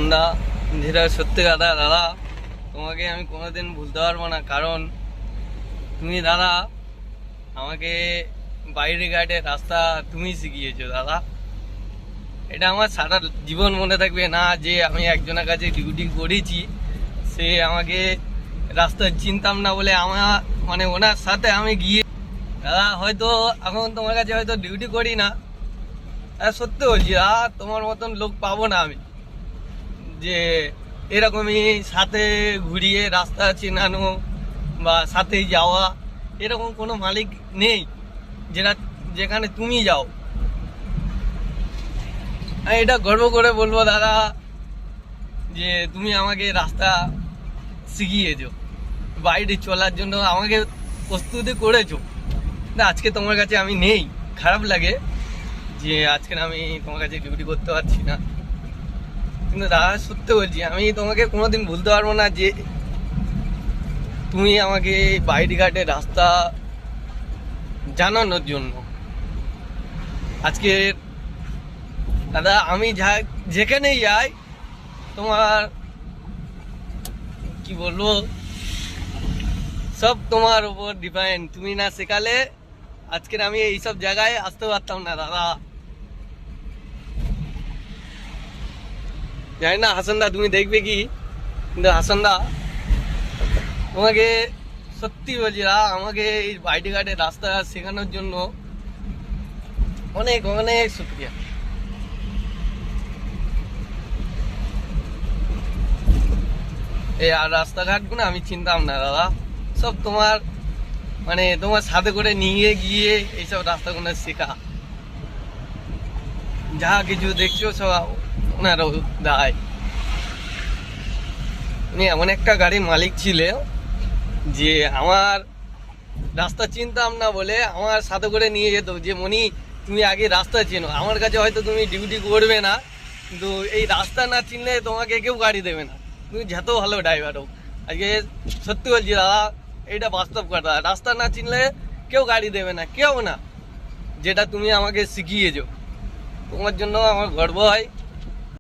হাসানদা, যেটা সত্যি কথা দাদা, তোমাকে আমি কোনোদিন ভুলতে পারবো না। কারণ তুমি দাদা আমাকে বাইরে ঘাটে রাস্তা তুমি শিখিয়েছো দাদা। এটা আমার সারা জীবন মনে থাকবে না যে আমি একজনের কাছে ডিউটি করেছি, সে আমাকে রাস্তা চিনতাম না বলে আমার মানে ওনার সাথে আমি গিয়ে দাদা হয়তো এখন তোমার কাছে হয়তো ডিউটি করি না, সত্যি বলছি আর তোমার মতন লোক পাবো না আমি, যে এরকমই সাথে ঘুরিয়ে রাস্তা চেনানো বা সাথে যাওয়া, এরকম কোনো মালিক নেই যেটা যেখানে তুমি যাও। আমি এটা গর্ব করে বলবো দাদা যে তুমি আমাকে রাস্তা শিখিয়েছো, বাইরে চলার জন্য আমাকে প্রস্তুতি করেছো। না আজকে তোমার কাছে আমি নেই, খারাপ লাগে যে আজকে আমি তোমার কাছে ডিউটি করতে পারছি না, কিন্তু দাদা সত্যি বলছি আমি তোমাকে কোনোদিন ভুলতে পারবো না যে তুমি আমাকে বাইরে ঘাটে রাস্তা জানানোর জন্য। আজকে দাদা আমি যেখানেই যাই তোমার কি বলবো, সব তোমার উপর ডিপেন্ড। তুমি না শেখালে আজকের আমি এইসব জায়গায় আসতে পারতাম না দাদা। জানি না হাসানদা তুমি দেখবে কি, কিন্তু হাসানদা তোমাকে সত্যি বলছি দাদা, আমাকে এই বাইরে ঘাটে রাস্তা শেখানোর জন্য অনেক অনেক শুক্রিয়া। এই আর রাস্তাঘাটগুলো আমি চিনতাম না দাদা, সব তোমার মানে তোমার সাথে করে নিয়ে গিয়ে এইসব রাস্তাগুলো শেখা, যা কিছু দেখছো সব ওনারও দায়। উনি এমন একটা গাড়ির মালিক ছিল যে আমার রাস্তা চিনতাম না বলে আমার সাথে করে নিয়ে যেত, যে মনি তুমি আগে রাস্তা চেনো, আমার কাছে হয়তো তুমি ডিউটি করবে না, কিন্তু এই রাস্তা না চিনলে তোমাকে কেউ গাড়ি দেবে না, তুমি যত ভালো ড্রাইভার হোক। আজকে সত্যি বলছি দাদা, এইটা বাস্তব কথা, রাস্তা না চিনলে কেউ গাড়ি দেবে না, কেউ না, যেটা তুমি আমাকে শিখিয়েছো। তোমার জন্য আমার গর্ব হয়।